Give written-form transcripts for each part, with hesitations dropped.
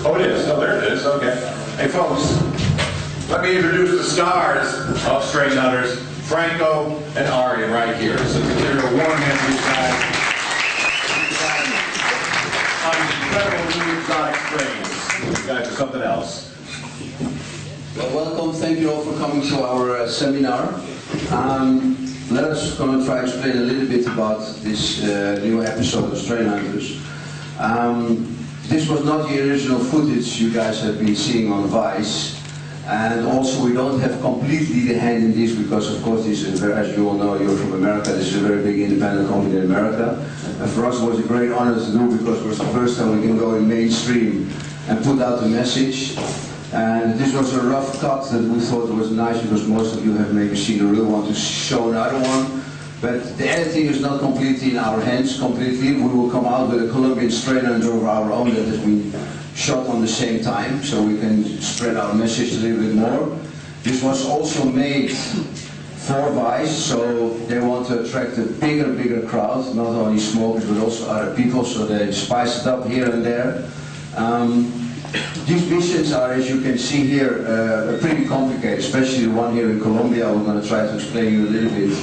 Oh, it is. Oh, there it is. Okay. Hey, folks, let me introduce the stars of Stray Nutters, Franco and Ari, right here. So consider a warm hand for these guys. On incredible new exotic strains. You guys are something else. Well, welcome. Thank you all for coming to our seminar. Let us going to try to explain a little bit about this new episode of Stray Hunters. This was not the original footage you guys have been seeing on Vice, and also we don't have completely the hand in this because, of course, this is, as you all know, you're from America. This is a very big independent company in America, and for us it was a great honor to do because it was the first time we can go in mainstream and put out the message. And this was a rough cut that we thought was nice because most of you have maybe seen the real one to show another one. But the editing is not completely in our hands completely. We will come out with a Colombian strain hunter of our own that has been shot on the same time, so we can spread our message a little bit more. This was also made for Vice, so they want to attract a bigger crowd, not only smokers but also other people, so they spice it up here and there. These missions are, as you can see here, pretty complicated, especially the one here in Colombia. We're going to try to explain you a little bit.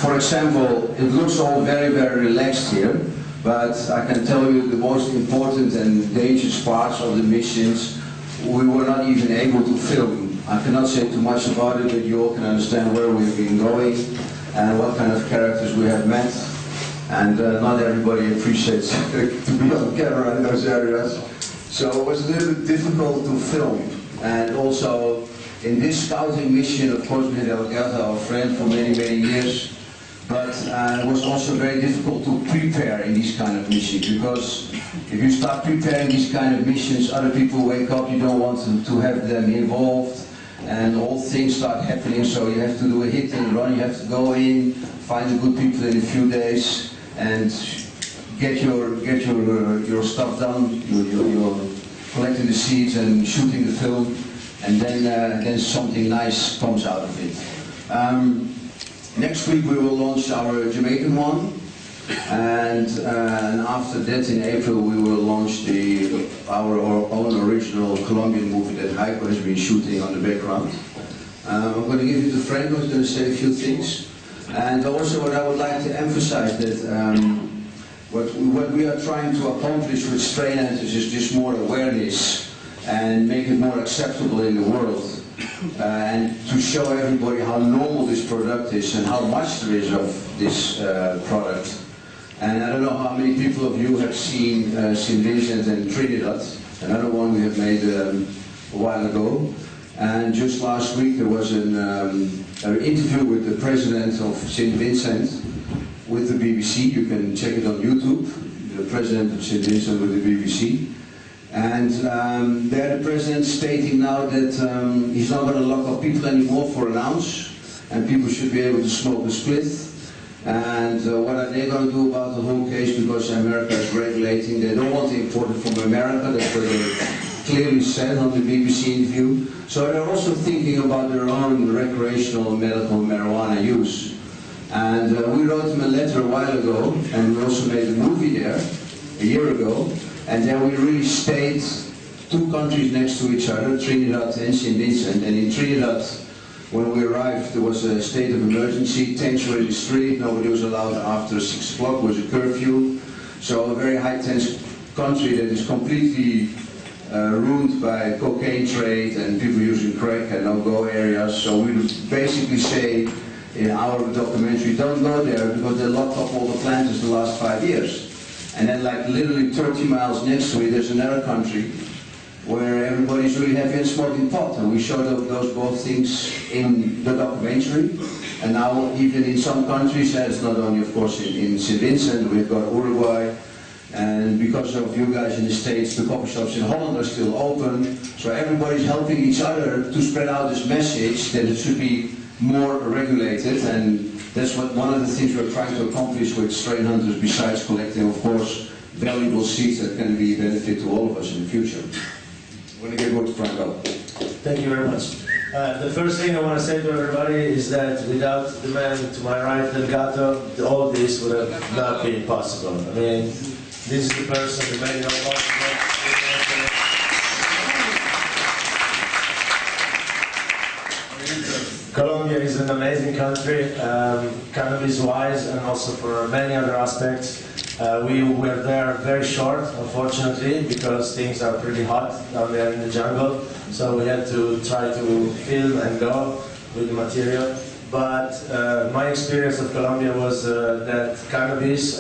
For example, it looks all very relaxed here, but I can tell you the most important and dangerous parts of the missions we were not even able to film. I cannot say too much about it, but you all can understand where we've been going and what kind of characters we have met. And not everybody appreciates to be on camera in those areas. So it was a little bit difficult to film. And also, in this scouting mission, of course, we had Elgato, our friend, for many years. But it was also very difficult to prepare in these kind of missions, because if you start preparing these kind of missions, other people wake up, you don't want to have them involved, and all things start happening, so you have to do a hit and run, you have to go in, find the good people in a few days, and get your stuff done, you're collecting the seeds and shooting the film, and then something nice comes out of it. Next week we will launch our Jamaican one, and after that in April we will launch our own original Colombian movie that Heiko has been shooting on the background. I'm going to give it to Franco, who's going to say a few things. And also what I would like to emphasize that what we are trying to accomplish with Strain Hunters is just more awareness and make it more acceptable in the world. And to show everybody how normal this product is and how much there is of this product. And I don't know how many people of you have seen St. Vincent and Trinidad, another one we have made a while ago. And just last week there was an interview with the president of St. Vincent with the BBC. You can check it on YouTube, the president of St. Vincent with the BBC. And there the president stating now that he's not going to lock up people anymore for an ounce, and people should be able to smoke a spliff. And what are they going to do about the whole case, because America is regulating, they don't want to import it from America, that's what they clearly said on the BBC interview. So they're also thinking about their own recreational medical marijuana use. And we wrote them a letter a while ago, and we also made a movie there a year ago. And then we really stayed two countries next to each other, Trinidad and St. Vincent. And in Trinidad, when we arrived, there was a state of emergency, tanks were in the street, nobody was allowed after 6 o'clock, was a curfew. So a very high tense country that is completely ruined by cocaine trade and people using crack and no-go areas. So we basically say in our documentary, don't go there because they locked up all the planters the last 5 years. And then like literally 30 miles next to it, there's another country where everybody's really happy and smoking pot. And we showed those both things in the documentary. And now even in some countries, it's not only of course in St. Vincent, we've got Uruguay. And because of you guys in the States, the coffee shops in Holland are still open. So everybody's helping each other to spread out this message that it should be more regulated. And that's one of the things we're trying to accomplish with Strain Hunters, besides collecting, of course, valuable seeds that can be a benefit to all of us in the future. I'm going to get to Franco. Thank you very much. The first thing I want to say to everybody is that without the man to my right, Delgado, all this would have not been possible. I mean, This is the person who made it all possible. Colombia is an amazing country, cannabis-wise and also for many other aspects. We were there very short, unfortunately, because things are pretty hot down there in the jungle. So we had to try to film and go with the material. But my experience of Colombia was that cannabis,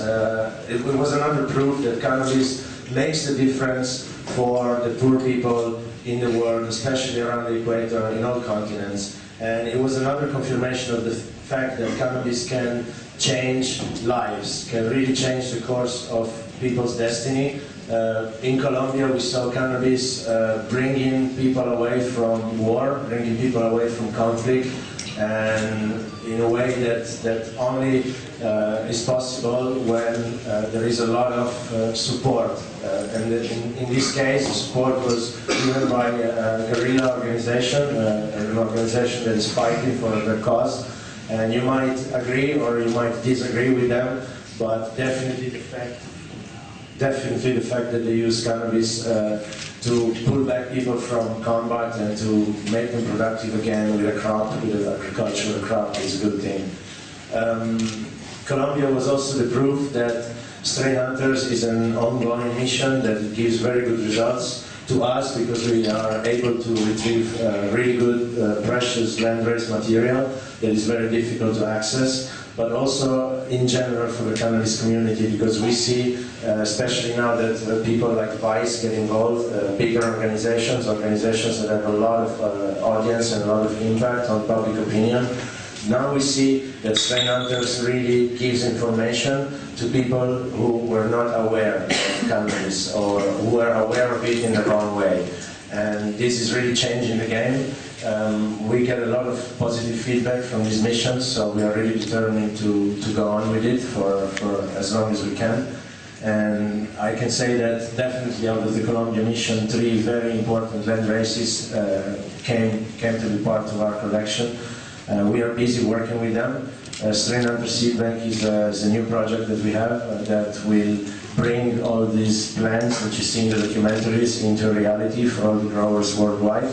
it was another proof that cannabis makes the difference for the poor people in the world, especially around the equator, in all continents. And it was another confirmation of the fact that cannabis can change lives, can really change the course of people's destiny. In Colombia, we saw cannabis bringing people away from war, bringing people away from conflict, and in a way that only is possible when there is a lot of support. And in this case, the support was given by a guerrilla organization, an organization that is fighting for their cause. And you might agree or you might disagree with them, but definitely the fact that they use cannabis to pull back people from combat and to make them productive again with a crop, with an agricultural crop, is a good thing. Colombia was also the proof that Strain Hunters is an ongoing mission that gives very good results to us because we are able to retrieve really good, precious land-raised material that is very difficult to access, but also in general for the cannabis community because we see, especially now that people like Vice get involved, bigger organizations that have a lot of audience and a lot of impact on public opinion. Now we see that Strain Hunters really gives information to people who were not aware of cannabis or who were aware of it in the wrong way. And this is really changing the game. We get a lot of positive feedback from these missions, so we are really determined to go on with it for as long as we can. And I can say that definitely out of the Colombia mission, 3 very important land races came to be part of our collection. We are busy working with them. Strain Hunter Seed Bank is a new project that we have that will bring all these plans that you see in the documentaries into reality for all the growers worldwide.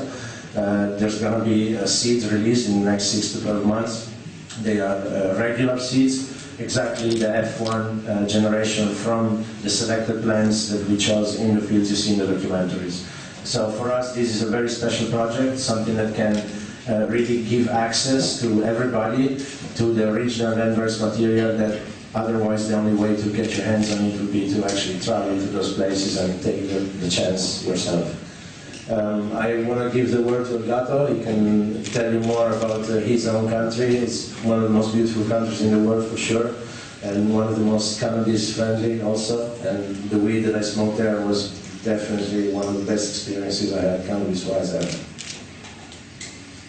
There's going to be seeds released in the next 6 to 12 months. They are regular seeds, exactly the F1 generation from the selected plants that we chose in the fields you see in the documentaries. So for us, this is a very special project, something that can really give access to everybody to the original land-raised material that otherwise the only way to get your hands on it would be to actually travel to those places and take the chance yourself. I want to give the word to Elgato. He can tell you more about his own country. It's one of the most beautiful countries in the world for sure, and one of the most cannabis friendly also. And the weed that I smoked there was definitely one of the best experiences I had cannabis-wise ever.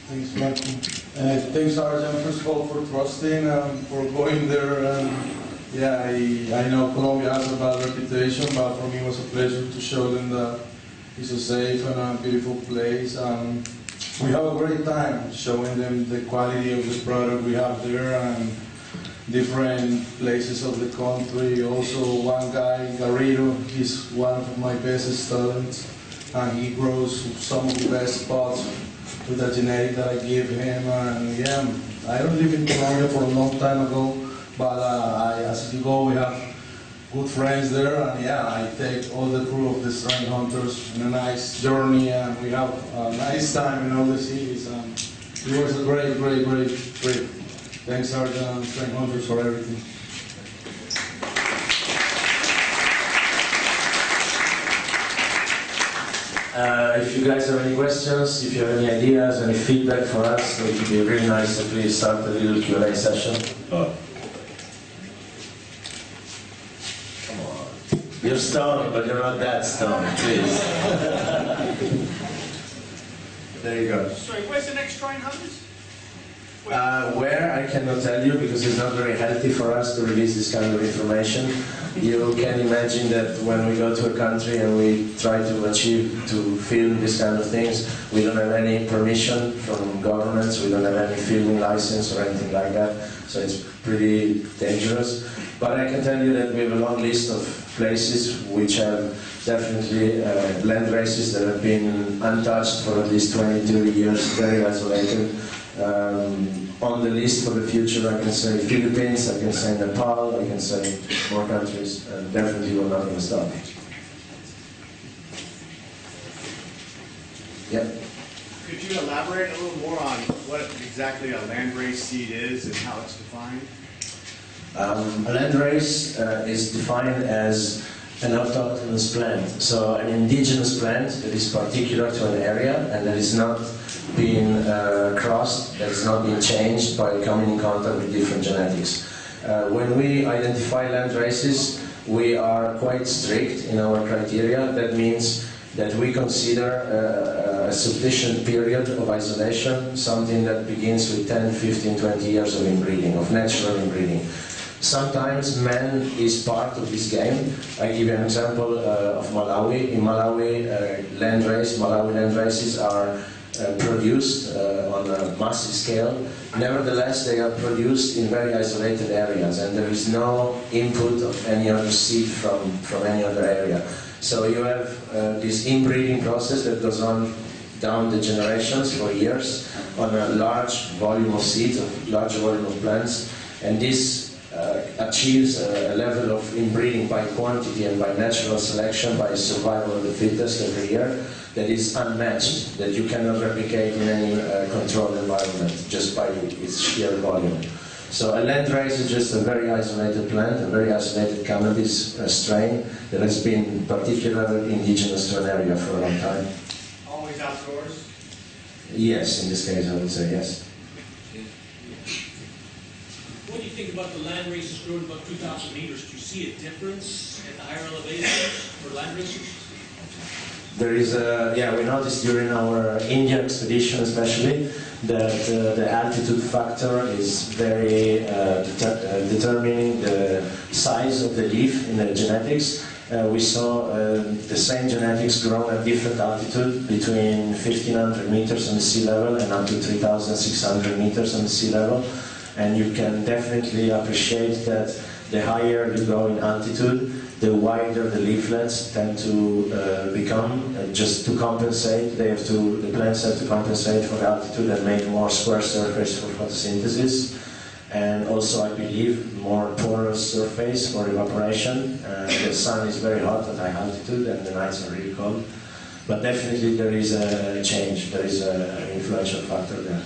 Thanks, Martin. Thanks, Arjan, first of all, for trusting, for going there. Yeah, I know Colombia has a bad reputation, but for me it was a pleasure to show them that it's a safe and a beautiful place. We have a great time showing them the quality of the product we have there and different places of the country. Also, one guy, Garrido, he's one of my best students, and he grows some of the best spots with the genetic that I give him. And yeah, I don't live in Colombia for a long time ago, but as you go, we have good friends there, and yeah, I take all the crew of the Strain Hunters on a nice journey, and we have a nice time in all the cities, and it was a great trip. Thanks, Arjan and Strain Hunters, for everything. If you guys have any questions, if you have any ideas, any feedback for us, it would be really nice to please start a little Q&A session. Come on. You're stoned, but you're not that stoned, please. There you go. Sorry, where's the next Strain Hunters? Where, I cannot tell you because it's not very healthy for us to release this kind of information. You can imagine that when we go to a country and we try to film this kind of things, we don't have any permission from governments, we don't have any filming license or anything like that, so it's pretty dangerous. But I can tell you that we have a long list of places which have definitely land races that have been untouched for at least 20, 30 years, very isolated. On the list for the future, I can say Philippines, I can say Nepal, I can say more countries, and definitely we're not going to stop. Yeah. Could you elaborate a little more on what exactly a landrace seed is and how it's defined? A landrace is defined as an autochthonous plant, so an indigenous plant that is particular to an area and that is not being crossed, that is not being changed by coming in contact with different genetics. When we identify land races, we are quite strict in our criteria. That means that we consider a sufficient period of isolation, something that begins with 10, 15, 20 years of inbreeding, of natural inbreeding. Sometimes man is part of this game. I give you an example of Malawi. In Malawi, Malawi land races are produced on a massive scale. Nevertheless, they are produced in very isolated areas, and there is no input of any other seed from any other area. So you have this inbreeding process that goes on down the generations for years on a large volume of seeds, a large volume of plants, and this achieves a level of inbreeding by quantity and by natural selection, by survival of the fittest every year, that is unmatched, that you cannot replicate in any controlled environment just by its sheer volume. So a landrace is just a very isolated plant, a very isolated cannabis strain that has been particularly indigenous to an area for a long time. Always outdoors? Yes, in this case I would say yes. What do you think about the land races growing above 2,000 meters? Do you see a difference at the higher elevations for land races? There is we noticed during our India expedition especially that the altitude factor is very determining the size of the leaf in the genetics. We saw the same genetics grow at different altitude between 1,500 meters on the sea level and up to 3,600 meters on the sea level. And you can definitely appreciate that the higher you go in altitude, the wider the leaflets tend to become, just to compensate. The plants have to compensate for the altitude and make more square surface for photosynthesis. And also, I believe, more porous surface for evaporation. The sun is very hot at high altitude and the nights are really cold. But definitely there is a change, there is an influential factor there.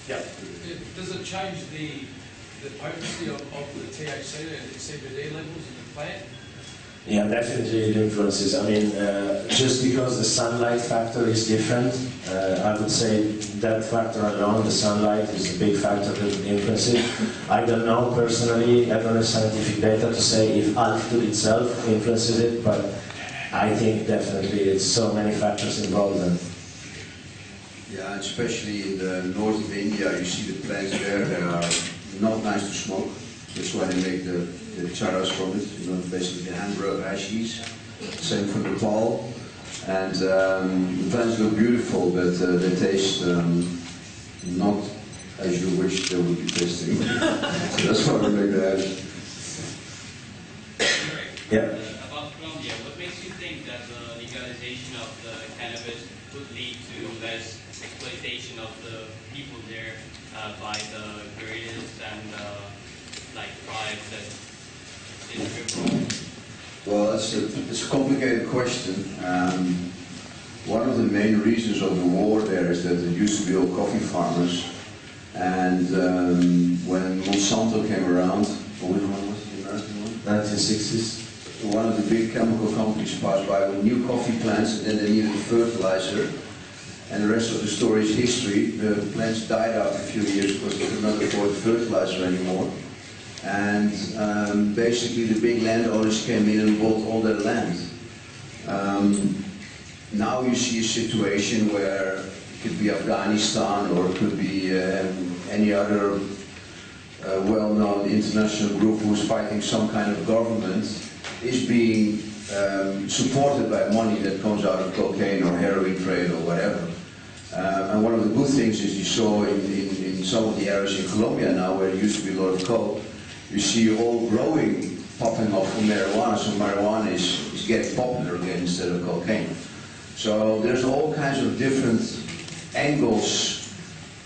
Yeah. Does it change the potency of the THC and the CBD levels in the plant? Yeah, definitely it influences. I mean, just because the sunlight factor is different, I would say that factor alone, the sunlight, is a big factor that influences it. I don't know personally, I don't have scientific data to say if altitude itself influences it, but I think definitely it's so many factors involved. Yeah, especially in the north of India, you see the plants there that are not nice to smoke. That's why they make the charas from it, you know, basically the hand-grown hashish. Same for Nepal. And the plants look beautiful, but they taste not as you wish they would be tasting. So that's why we make the hash. Yeah. About Colombia, what makes you think that the legalization of the cannabis would lead to less exploitation of the people there by the guerrillas and tribes that distribute? Well, it's a complicated question. One of the main reasons of the war there is that it used to be all coffee farmers, and when Monsanto came around, which one was the American one? 1960s. One of the big chemical companies passed by with new coffee plants, and then they needed fertilizer. And the rest of the story is history. The plants died out a few years because they could not afford fertilizer anymore. And basically the big landowners came in and bought all their land. Now you see a situation where it could be Afghanistan or it could be any other well-known international group who's fighting some kind of government is being supported by money that comes out of cocaine or heroin trade or whatever. And one of the good things is you saw in some of the areas in Colombia now where there used to be a lot of coke, you see all growing popping up from marijuana, so marijuana is getting popular again instead of cocaine. So there's all kinds of different angles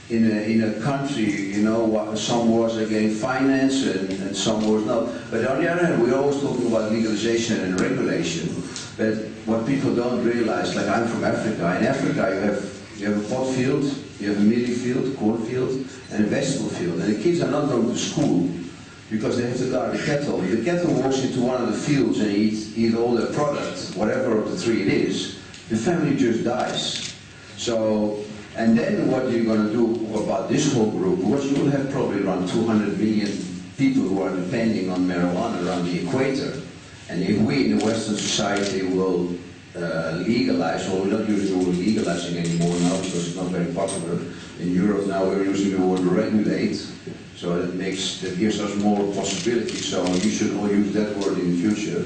in a country, you know, some wars are getting financed and some wars not. But on the other hand, we're always talking about legalization and regulation. But what people don't realize, like I'm from Africa, in Africa you have a pot field, you have a millie field, corn field, and a vegetable field. And the kids are not going to school because they have to guard the cattle. If the cattle walks into one of the fields and eat all their product, whatever of the three it is, the family just dies. So, and then what you're going to do about this whole group, because you will have probably around 200 million people who are depending on marijuana around the equator. And if we in the Western society will legalize, or we're not using the word legalizing anymore now because it's not very popular. In Europe now we're using the word regulate, so that gives us more possibilities, so you should all use that word in the future.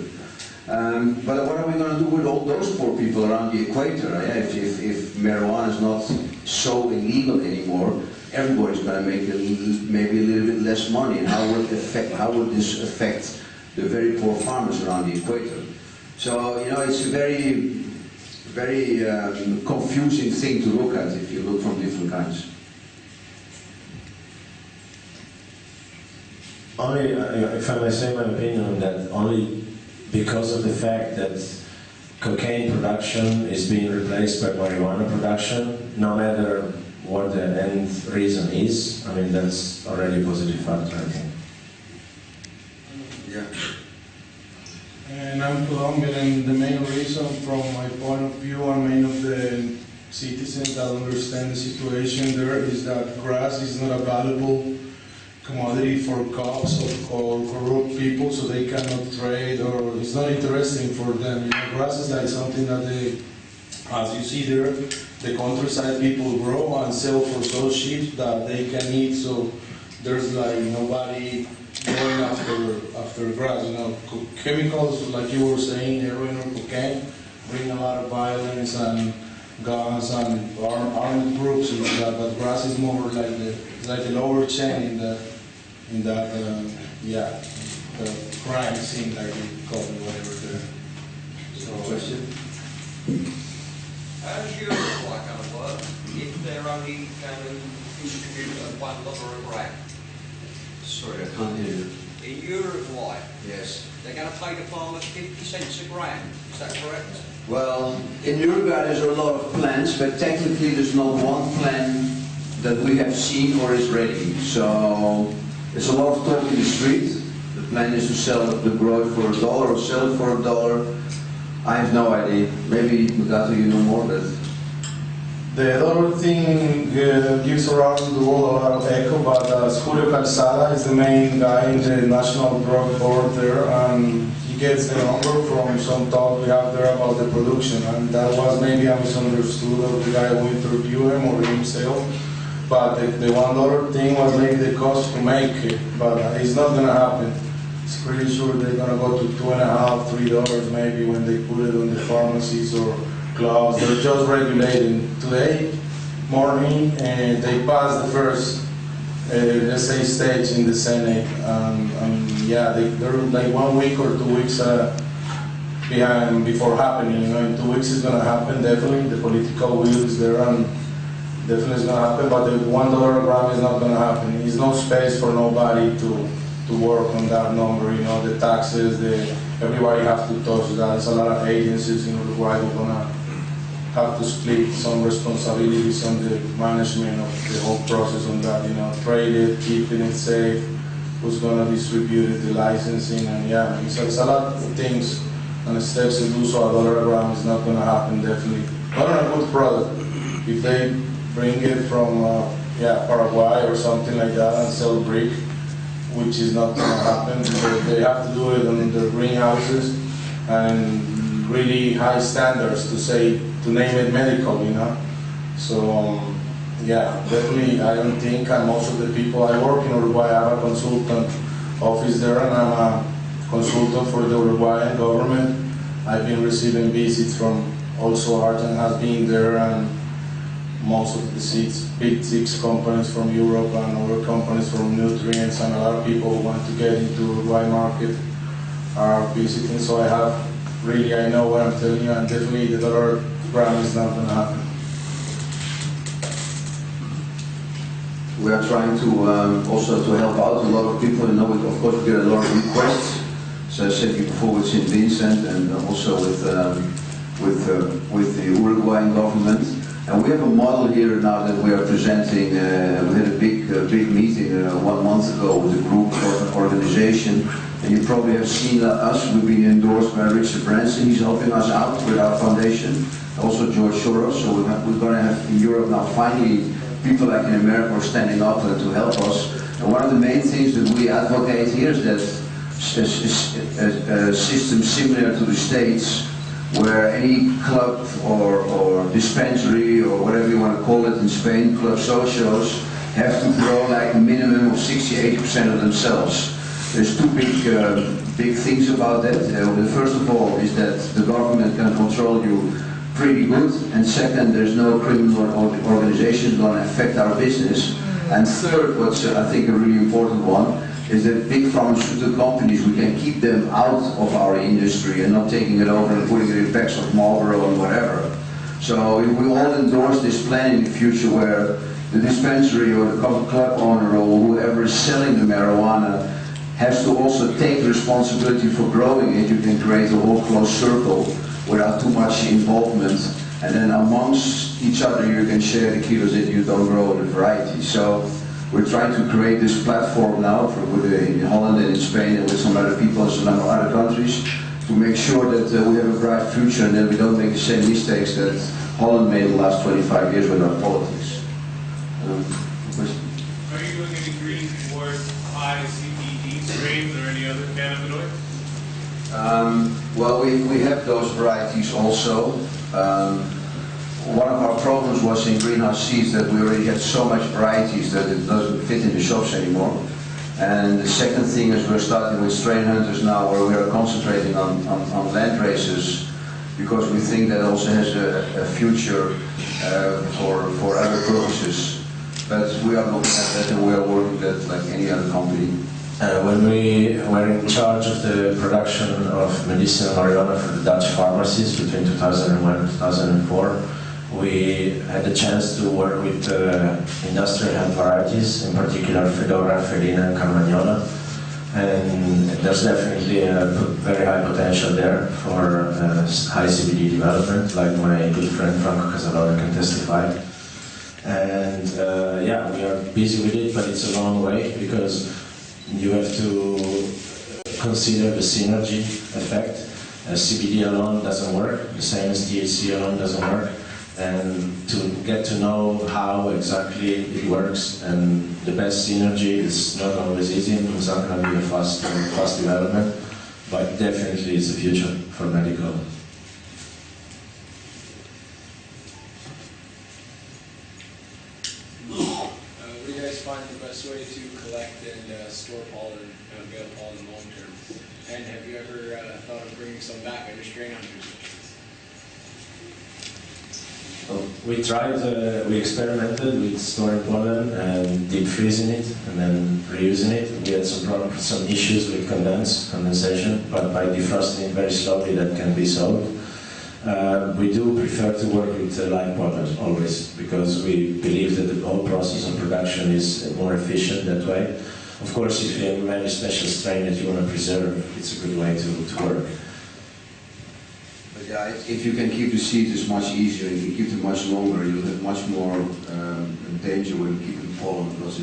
But what are we going to do with all those poor people around the equator? If marijuana is not so illegal anymore, everybody's going to make maybe a little bit less money. And how would this affect the very poor farmers around the equator? So, you know, it's a very, very confusing thing to look at if you look from different kinds. Only, if I may say my opinion on that, only because of the fact that cocaine production is being replaced by marijuana production, no matter what the end reason is, I mean, that's already a positive factor, I think. Yeah. And I'm Colombian, and the main reason from my point of view and many of the citizens that understand the situation there is that grass is not a valuable commodity for cops or corrupt people, so they cannot trade, or it's not interesting for them. You know, grass is like something that they, as you see there, the countryside people grow and sell for so cheap that they can eat, so there's like nobody going after grass. You know, chemicals, like you were saying, heroin or cocaine, bring a lot of violence and guns and armed groups and that. But grass is more like the lower chain in that the crime scene, like you call it, whatever. So Question? How does your supply kind of work if they're only going to distribute at $1 a gram? Sorry, I can't hear you. In Uruguay, Yes. they're going to pay the farmers 50 cents a gram. Is that correct? Well, in Uruguay there's a lot of plans, but technically there's not one plan that we have seen or is ready. So there's a lot of talk in the street. The plan is to sell the grow for $1 or sell it for $1. I have no idea. Maybe Mugato, you know more, but the other thing gives around the world a lot of echo, but Julio Calzada is the main guy in the National Drug Board there, and he gets the number from some talk we have there about the production, and that was maybe a misunderstood of the guy who interviewed him or himself. But the $1 thing was maybe the cost to make it, but it's not going to happen. It's pretty sure they're going to go to $2.50, $3 maybe when they put it on the pharmacies or clubs. They're just regulating. Today morning, they passed the first, let's say, stage in the Senate. Yeah, they're like 1 week or 2 weeks behind before happening. You know, in 2 weeks it's going to happen, definitely. The political will is there, and definitely it's going to happen, but the $1 a gram is not going to happen. There's no space for nobody to work on that number, you know, the taxes, everybody has to touch that. There's a lot of agencies in Uruguay who are going to have to split some responsibilities on the management of the whole process on that, you know, trade it, keeping it safe, who's going to distribute it, the licensing, and yeah, it's a lot of things and steps to do, so $1 a gram is not going to happen, definitely. Not on a good product. If they bring it from Paraguay or something like that and sell brick, which is not going to happen because they have to do it on their greenhouses and really high standards to name it medical, you know. So yeah, definitely I don't think, and most of the people I work in Uruguay, I have a consultant office there and I'm a consultant for the Uruguayan government. I've been receiving visits from also Argent has been there, and most of the seeds, big six companies from Europe and other companies from Nutrients, and a lot of people who want to get into Uruguay market are visiting. So I know what I'm telling you, and definitely the dollar gram is not going to happen. We are trying to also to help out a lot of people. You know, of course, we get a lot of requests. So I said before with St. Vincent and also with the Uruguayan government. And we have a model here now that we are presenting. We had a big meeting 1 month ago with a group organization. And you probably have seen us. We've been endorsed by Richard Branson. He's helping us out with our foundation. Also George Soros. So we're going to have in Europe now finally people like in America are standing up to help us. And one of the main things that we advocate here is that a system similar to the States, where any club or dispensary or whatever you want to call it in Spain, club socios, have to grow like a minimum of 60–80% of themselves. There's two big things about that. The first of all is that the government can control you pretty good, and second, there's no criminal organization going to affect our business. And third, what's I think a really important one, is that big pharmaceutical companies, we can keep them out of our industry and not taking it over and putting it in packs of Marlboro and whatever. So if we all endorse this plan in the future where the dispensary or the club owner or whoever is selling the marijuana has to also take responsibility for growing it, you can create a whole closed circle without too much involvement, and then amongst each other you can share the kilos that you don't grow the variety. So we're trying to create this platform now in Holland and in Spain and with some other people in some other countries to make sure that we have a bright future and that we don't make the same mistakes that Holland made the last 25 years with our politics. Are you doing any green towards high CBD strains or any other cannabinoids? Well, we have those varieties also. One of our problems was in greenhouse seeds that we already had so much varieties that it doesn't fit in the shops anymore. And the second thing is we're starting with strain hunters now, where we are concentrating on land races, because we think that also has a future for other purposes. But we are looking at that and we are working that like any other company. When we were in charge of the production of medicinal marijuana for the Dutch pharmacies between 2001 and 2004, we had the chance to work with industrial hemp varieties, in particular Fedora, Felina, and Carmagnola. And there's definitely a very high potential there for high CBD development, like my good friend Franco Casalona can testify. And yeah, we are busy with it, but it's a long way because you have to consider the synergy effect. CBD alone doesn't work, the same as THC alone doesn't work. And to get to know how exactly it works and the best synergy is not always easy. It's not going to be a fast development, but definitely it's the future for medical. What do you guys find the best way to collect and store pollen and avail pollen long term? And have you ever thought of bringing some back under strain hunters? We tried, we experimented with storing pollen and deep freezing it and then reusing it. We had some issues with condensation, but by defrosting it very slowly that can be solved. We do prefer to work with live pollen always, because we believe that the whole process of production is more efficient that way. Of course, if you have a very special strain that you want to preserve, it's a good way to work. Yeah, if you can keep the seeds, it's much easier. If you keep them much longer, you'll have much more danger when you keep them pollen, because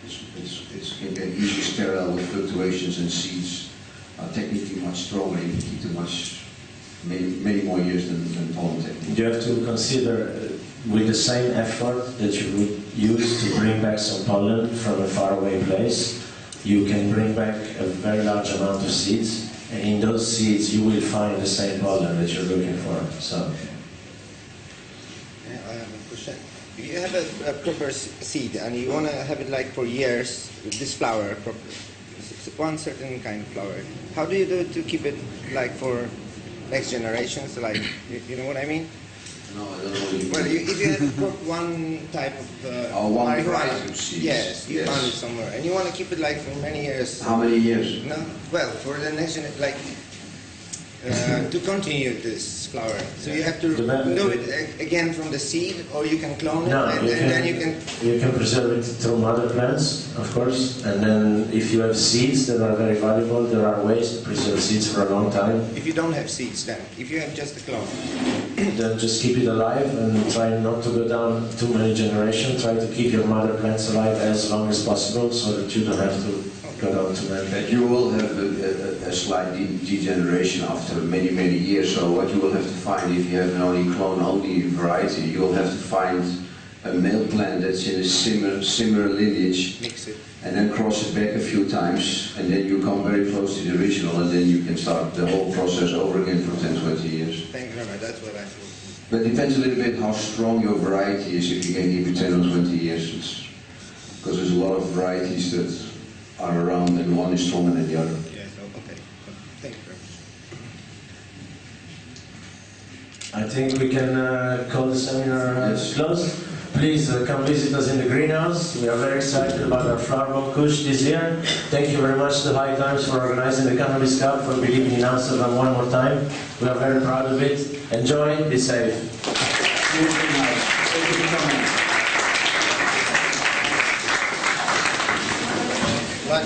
it can get easily sterile with fluctuations, and seeds are technically much stronger. You can keep them many more years than pollen technique. You have to consider with the same effort that you would use to bring back some pollen from a faraway place, you can bring back a very large amount of seeds. And in those seeds, you will find the same pollen that you're looking for. So, I have a question. If you have a proper seed and you want to have it like for years, this flower, one certain kind of flower, how do you do it to keep it like for next generations? Like, you know what I mean? No, I don't know what you Well, mean. if you have crop one type of One marijuana, variety of seeds. yes, you Yes. found it somewhere, and you want to keep it like for many years. How many years? No, well, for the next like to continue this flower. So you have to do it again from the seed, or you can clone it, No, and then you can. You can preserve it through mother plants, of course, and then if you have seeds that are very valuable, there are ways to preserve seeds for a long time. If you don't have seeds, then if you have just a clone, Then just keep it alive and try not to go down too many generations. Try to keep your mother plants alive as long as possible so that you don't have to go down too many. That you will have a slight degeneration after many, many years. So what you will have to find, if you have an only clone, only variety, you will have to find a male plant that's in a similar lineage, mix it. and then cross it back a few times, and then you come very close to the original, and then you can start the whole process over again for 10, 20 years. Thank you very much. That's what I thought. But it depends a little bit how strong your variety is, if you can give it 10 or 20 years. Because there's a lot of varieties that are around, and one is stronger than the other. Yes. Okay. Thank you very much. I think we can call the seminar closed. Please come visit us in the greenhouse. We are very excited about our Flower Bomb Kush this year. Thank you very much to High Times for organizing the Cannabis Cup, for believing in Amsterdam one more time. We are very proud of it. Enjoy, be safe. What?